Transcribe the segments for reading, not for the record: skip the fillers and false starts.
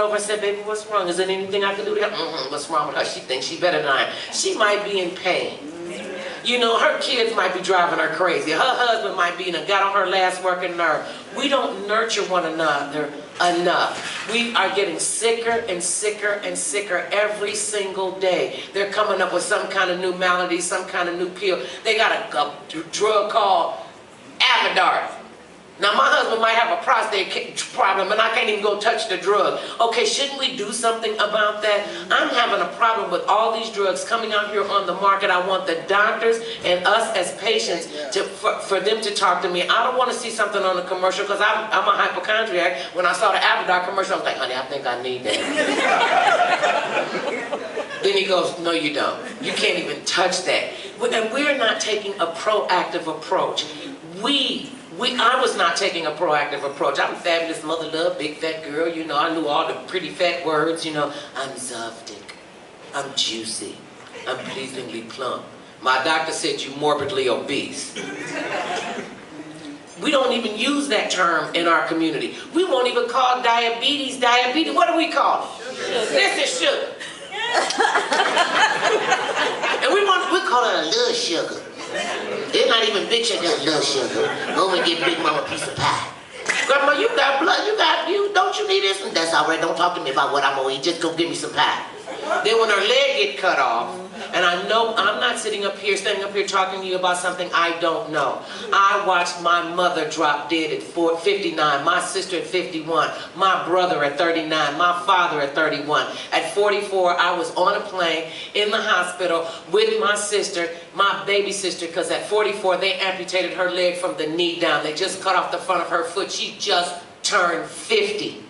over and said, baby, what's wrong? Is there anything I can do to help? What's wrong with her? She thinks she's better than I am. She might be in pain. You know, her kids might be driving her crazy. Her husband might be got on her last working nerve. We don't nurture one another enough. We are getting sicker and sicker and sicker every single day. They're coming up with some kind of new malady, some kind of new pill. They got a drug called Avodart. Now, my husband might have a prostate problem and I can't even go touch the drug. Okay, shouldn't we do something about that? I'm having a problem with all these drugs coming out here on the market. I want the doctors and us as patients for them to talk to me. I don't want to see something on the commercial because I'm a hypochondriac. When I saw the Avodart commercial, I was like, honey, I think I need that. Then he goes, no, you don't. You can't even touch that. And we're not taking a proactive approach. I was not taking a proactive approach. I'm fabulous, mother love, big fat girl, you know, I knew all the pretty fat words, you know. I'm Zoftic, I'm juicy, I'm pleasingly plump. My doctor said you morbidly obese. We don't even use that term in our community. We won't even call diabetes diabetes. What do we call it? This is sugar. And we call it a little sugar. It's not even big sugar, it's little sugar. Go and get Big Mama a piece of pie. Grandma, you got blood, don't you need this? That's all right, don't talk to me about what I'm gonna eat, just go give me some pie. Then when her leg get cut off, and I know I'm not standing up here talking to you about something I don't know. I watched my mother drop dead at 59, my sister at 51, my brother at 39, my father at 31. At 44, I was on a plane in the hospital with my sister, my baby sister, because at 44, they amputated her leg from the knee down. They just cut off the front of her foot. She just turned 50.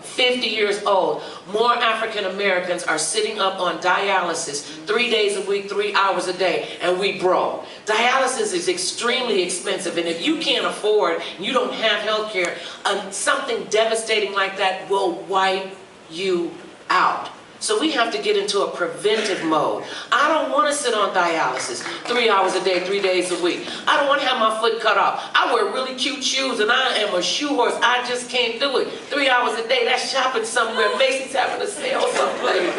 50 years old. More African Americans are sitting up on dialysis 3 days a week, 3 hours a day, and we broke. Dialysis is extremely expensive, and if you can't afford, you don't have health care, something devastating like that will wipe you out. So we have to get into a preventive mode. I don't want to sit on dialysis 3 hours a day, 3 days a week. I don't want to have my foot cut off. I wear really cute shoes and I am a shoe horse. I just can't do it. 3 hours a day, that's shopping somewhere. Macy's having a sale someplace.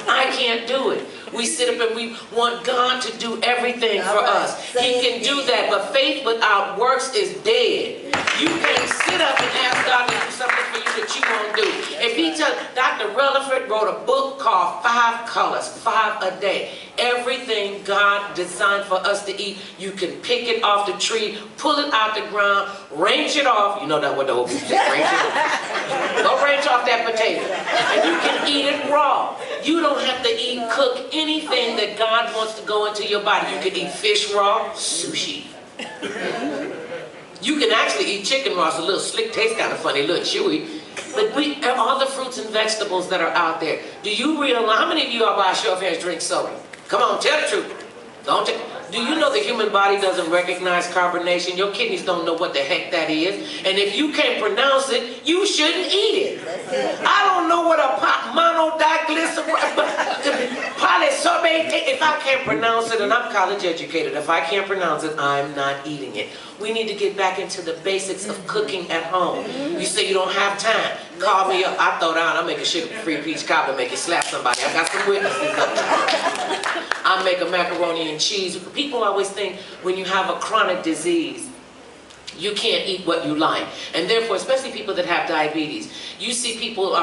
I can't do it. We sit up and we want God to do everything for us. He can do that, but faith without works is dead. You can't sit up and ask God to do something for you that you won't do. If he tells, Dr. Rutherford wrote a book called 5 Colors, 5 a Day. Everything God designed for us to eat, you can pick it off the tree, pull it out the ground, range it off. You know that what the whole people say, range it off. Go range off that potato. And you can eat it raw. You don't have to cook anything that God wants to go into your body. You can eat fish raw, sushi. You can actually eat chicken raw. It's a little slick, tastes kind of funny, a little chewy. But all the fruits and vegetables that are out there. Do you realize, how many of you are by a show of hands drink soda? Come on, tell the truth. Don't you? Do you know the human body doesn't recognize carbonation? Your kidneys don't know what the heck that is. And if you can't pronounce it, you shouldn't eat it. I don't know what a polysorbate, if I can't pronounce it, and I'm college educated, if I can't pronounce it, I'm not eating it. We need to get back into the basics of cooking at home. You say you don't have time. Call me up. I throw down. I'll make a sugar-free peach cobbler, make you slap somebody. I got some witnesses up there. I make a macaroni and cheese. People always think when you have a chronic disease, you can't eat what you like. And therefore, especially people that have diabetes, you see people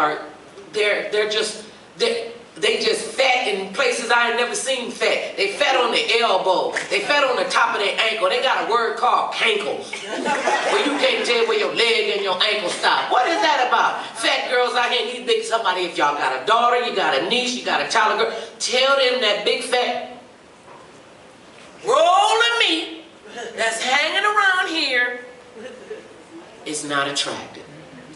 they just fat in places I ain't never seen fat. They fat on their elbow. They fat on the top of their ankle. They got a word called cankles, where you can't tell where your leg and your ankle stop. What is that about? Fat girls out here, these big somebody, if y'all got a daughter, you got a niece, you got a child, girl, tell them that big fat roll of meat that's hanging around here is not attractive.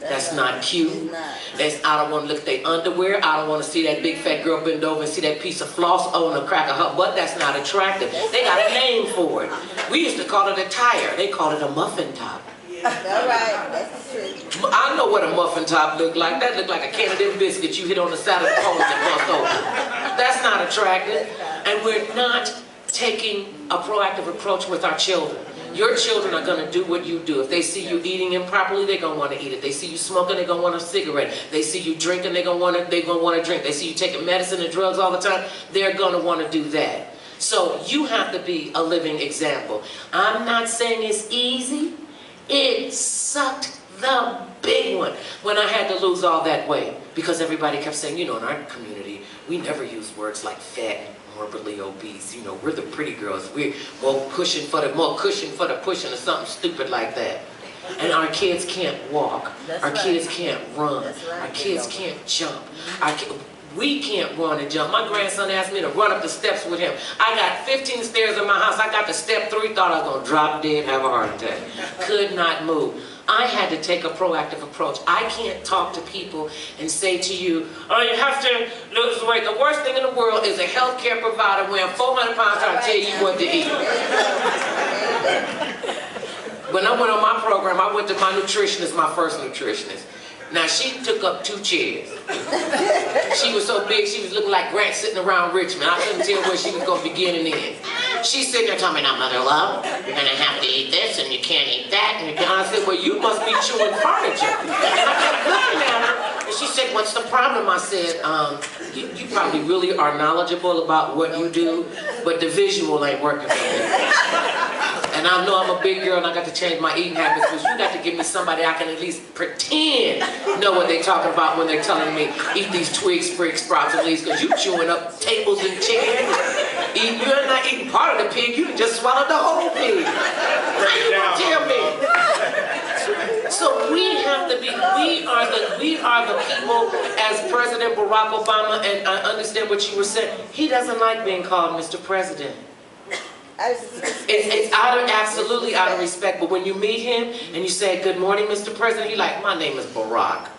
That's not cute. I don't want to look at their underwear. I don't want to see that big fat girl bend over and see that piece of floss on the crack of her butt. That's not attractive. They got a name for it. We used to call it a tire. They call it a muffin top. All right, that's true. I know what a muffin top looked like. That looked like a Canadian biscuit you hit on the side of the pole and bust over. That's not attractive. And we're not taking a proactive approach with our children. Your children are going to do what you do. If they see you eating improperly, they're going to want to eat it. They see you smoking, they're going to want a cigarette. They see you drinking, they're going to want to drink. They see you taking medicine and drugs all the time, they're going to want to do that. So you have to be a living example. I'm not saying it's easy. It sucked the big one when I had to lose all that weight, because everybody kept saying, you know, in our community, we never use words like fat, morbidly obese. You know, we're the pretty girls. We're more cushion for the pushing or something stupid like that. And our kids can't walk. Our kids can't run. Our kids can't jump. We can't run and jump. My grandson asked me to run up the steps with him. I got 15 stairs in my house. I got to step 3, thought I was going to drop dead, have a heart attack. Could not move. I had to take a proactive approach. I can't talk to people and say to you, oh, you have to lose weight. The worst thing in the world is a healthcare provider weighing 400 pounds trying to tell you what to eat. When I went on my program, I went to my nutritionist, my first nutritionist. Now, she took up 2 chairs. She was so big, she was looking like Grant sitting around Richmond. I couldn't tell where she was going to begin and end. She's sitting there telling me, now, Mother Love, you're going to have to eat this, and you can't eat that. And I said, well, you must be chewing furniture. And I kept looking at her, and she said, what's the problem? I said, you probably really are knowledgeable about what you do, but the visual ain't working for me. And I know I'm a big girl and I got to change my eating habits, because you got to give me somebody I can at least pretend know what they're talking about when they're telling me eat these twigs, sprigs, sprouts, and leaves, because you chewing up tables and chairs. You're not eating part of the pig, you just swallowed the whole pig. How you gonna tell me? So we have to be, we are the people, as President Barack Obama, and I understand what you were saying, he doesn't like being called Mr. President. It's absolutely out of respect, but when you meet him and you say, good morning, Mr. President, he's like, my name is Barack.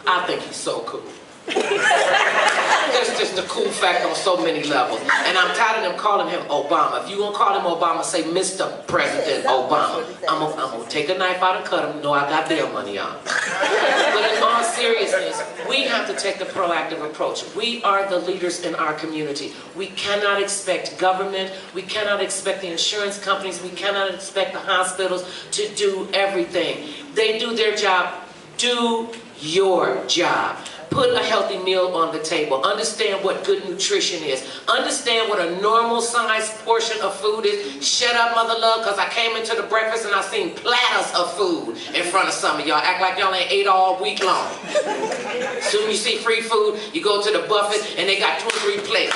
I think he's so cool. That's just a cool fact on so many levels. And I'm tired of them calling him Obama. If you're going to call him Obama, say Mr. President Obama. I'm going to take a knife out and cut him. No, I got their money on. But in all seriousness, we have to take the proactive approach. We are the leaders in our community. We cannot expect government, we cannot expect the insurance companies, we cannot expect the hospitals to do everything. They do their job. Do your job. Put a healthy meal on the table. Understand what good nutrition is. Understand what a normal sized portion of food is. Shut up, Mother Love, because I came into the breakfast and I seen platters of food in front of some of y'all. Act like y'all ain't ate all week long. Soon you see free food, you go to the buffet and they got 2 or 3 plates.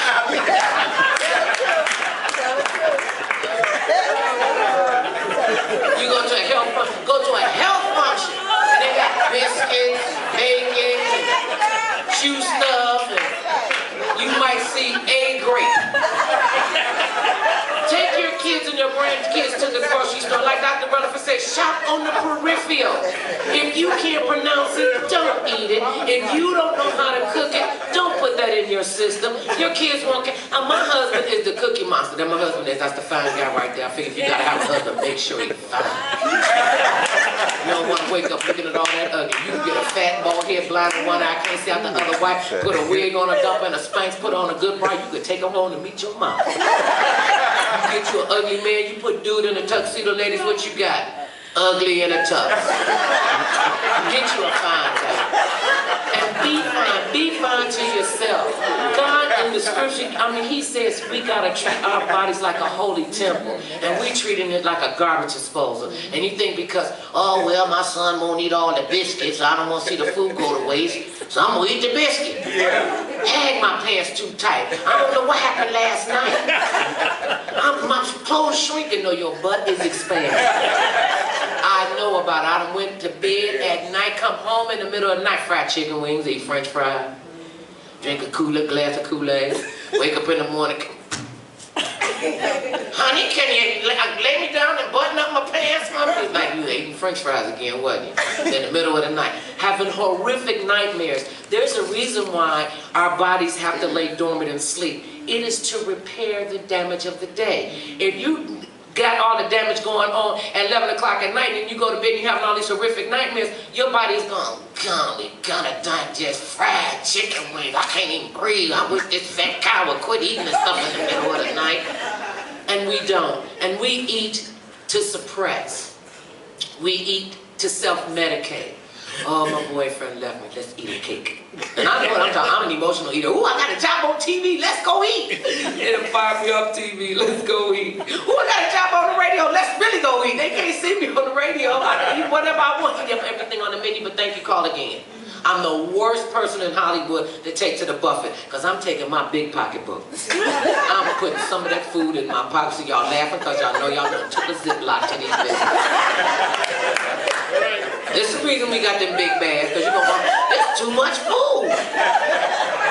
You go to a health function, and they got biscuits, bacon, chew stuff, and you might see a grape. Take your kids and your grandkids to the grocery store, like Dr. Rutherford said, shop on the peripheral. If you can't pronounce it, don't eat it. If you don't know how to cook it, don't put that in your system. Your kids won't care. My husband is the cookie monster. That my husband is. That's the fine guy right there. I figure if you gotta have a husband, make sure he's fine. You don't want to wake up looking at all that ugly. You can get a fat, bald head, blind in one eye, can't see out the other white, put a wig on, a dump, and a Spanx, put on a good bra. You could take him home to meet your mom. You get you an ugly man, you put dude in a tuxedo, ladies, what you got? Ugly in a tux. Get you a fine guy. And be fine to yourself. God in the scripture, I mean, he says we gotta treat our bodies like a holy temple, and we treating it like a garbage disposal. And you think because, oh well, my son won't eat all the biscuits, so I don't want to see the food go to waste, so I'm gonna eat the biscuit. Hang my pants too tight. I don't know what happened last night. My clothes shrinking, though your butt is expanding. I know about it. I done went to bed at night, come home in the middle of the night, fried chicken wings, eat French fries, drink a glass of Kool-Aid, wake up in the morning. Honey, can you lay me down and button up my pants? It's like you eating French fries again, wasn't you? In the middle of the night. Having horrific nightmares. There's a reason why our bodies have to lay dormant and sleep. It is to repair the damage of the day. If you got all the damage going on at 11 o'clock at night and you go to bed and you're having all these horrific nightmares, your body's going, golly, gonna digest fried chicken wings. I can't even breathe. I wish this fat cow would quit eating this stuff in the middle of the night. And we don't. And we eat to suppress. We eat to self-medicate. Oh, my boyfriend left me. Let's eat a cake. And I know what I'm talking. I'm an emotional eater. Ooh, I got a job on TV. Let's go eat. It'll fire me up TV. Let's go eat. Ooh, I got a job on the radio. Let's really go eat. They can't see me on the radio. I can eat whatever I want. Eat up everything on the menu, but thank you, call again. I'm the worst person in Hollywood to take to the buffet because I'm taking my big pocketbook. I'm putting some of that food in my pocket. So y'all laughing because y'all know y'all done took a Ziploc to these businesses. This is the reason we got them big bags, because you're going to want, there's too much food.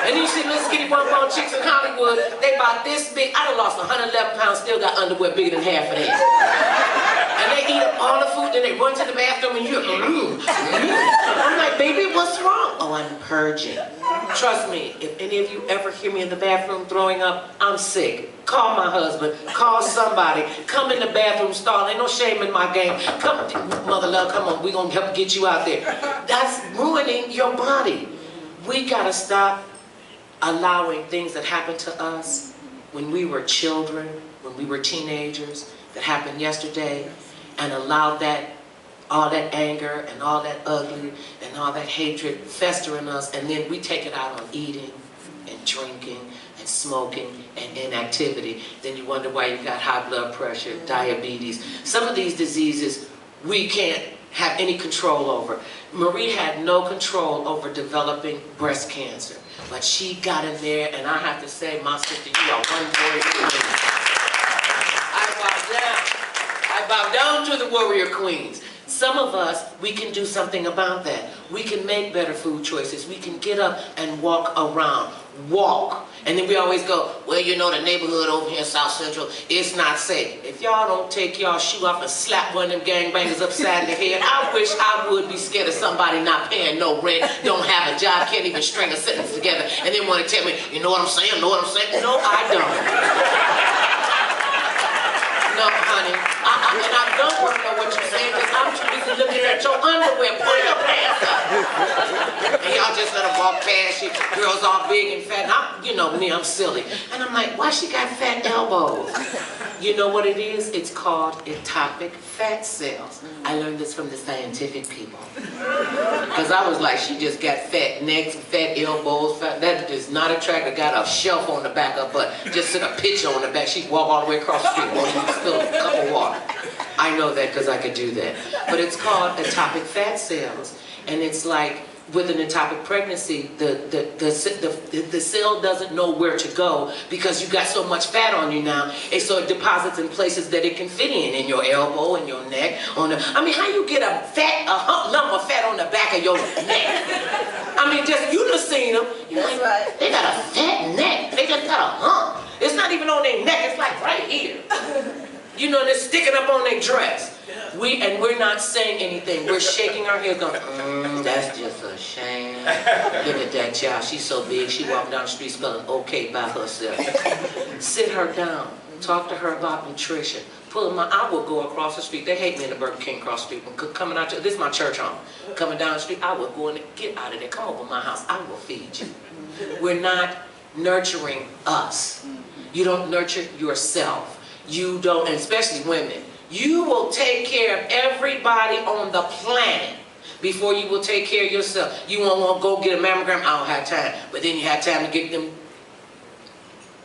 And you see little skinny bum chicks in Hollywood, they about this big. I done lost 111 pounds, still got underwear bigger than half of that. And they eat up all the food, then they run to the bathroom and you're, I'm like, baby, what's wrong? Oh, I'm purging. Trust me, if any of you ever hear me in the bathroom throwing up, I'm sick. Call my husband, call somebody, come in the bathroom stall, ain't no shame in my game. Come, mother love, come on, we gonna help get you out there. That's ruining your body. We gotta stop allowing things that happened to us when we were children, when we were teenagers, that happened yesterday, and allow that, all that anger and all that ugly and all that hatred fester in us, and then we take it out on eating and drinking and smoking and inactivity. Then you wonder why you got high blood pressure, diabetes. Some of these diseases we can't have any control over. Marie had no control over developing breast cancer, but she got in there, and I have to say, my sister, you are one warrior queen. I bow down to the warrior queens. Some of us, we can do something about that. We can make better food choices. We can get up and walk around. Walk. And then we always go, well, you know, the neighborhood over here in South Central, it's not safe. If y'all don't take y'all shoe off and slap one of them gangbangers upside the head, I wish I would be scared of somebody not paying no rent, don't have a job, can't even string a sentence together, and then want to tell me, you know what I'm saying, know what I'm saying? No, I don't. No, honey, and I don't want to know what you're saying, because I'm too busy looking at your underwear. Pull your pants up. And y'all just let them walk past you. Girls all big and fat. And I'm, you know me, I'm silly. And I'm like, why she got fat elbows? You know what it is? It's called ectopic fat cells. I learned this from the scientific people. Because I was like, she just got fat necks, fat elbows, fat. That is not attractive. Got a shelf on the back of her butt. Just took a picture on the back. She'd walk all the way across the street. Won't even spill a cup of water. I know that because I could do that. But it's called ectopic fat cells. And it's like, with an ectopic pregnancy, the cell doesn't know where to go because you got so much fat on you now, and so it deposits in places that it can fit in your elbow, in your neck, on the. I mean, how you get a lump of fat on the back of your neck? I mean, just you done seen them. You're like, right. They got a fat neck. They just got a hump. It's not even on their neck. It's like right here. You know, they're sticking up on their dress. We're not saying anything. We're shaking our heads going, that's just a shame. Look at that child. She's so big. She walked down the street smelling okay by herself. Sit her down. Talk to her about nutrition. Pull them out. I will go across the street. They hate me in the Burger King across the street. Coming out to, this is my church home. Coming down the street, I will go in and get out of there. Come over my house. I will feed you. We're not nurturing us. You don't nurture yourself. You don't, and especially women. You will take care of everybody on the planet before you will take care of yourself. You won't want to go get a mammogram. I don't have time. But then you have time to get them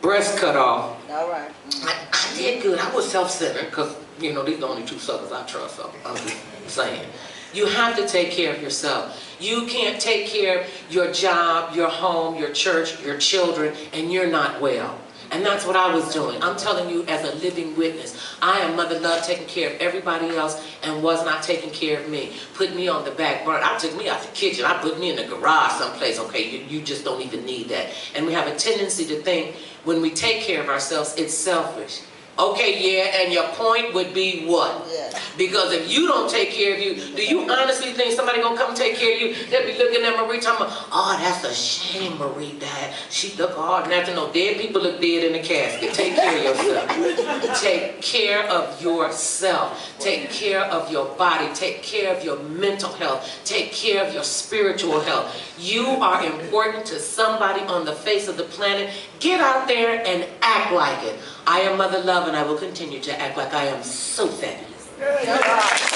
breasts cut off. All right. I did good. I was self-centered because, you know, these are the only two suckers I trust. So I'm just saying. You have to take care of yourself. You can't take care of your job, your home, your church, your children, and you're not well. And that's what I was doing. I'm telling you as a living witness. I am Mother Love taking care of everybody else and was not taking care of me. Put me on the back burner. I took me out the kitchen. I put me in the garage someplace. Okay, you just don't even need that. And we have a tendency to think when we take care of ourselves, it's selfish. Okay, yeah, and your point would be what? Yeah. Because if you don't take care of you, do you honestly think somebody gonna come take care of you? They'll be looking at Marie talking about, oh, that's a shame Marie died. She looked hard. Nothing, no dead people look dead in the casket. Take care of yourself. Take care of yourself. Take care of your body. Take care of your mental health. Take care of your spiritual health. You are important to somebody on the face of the planet. Get out there and act like it. I am Mother Love, and I will continue to act like I am so fabulous. All right.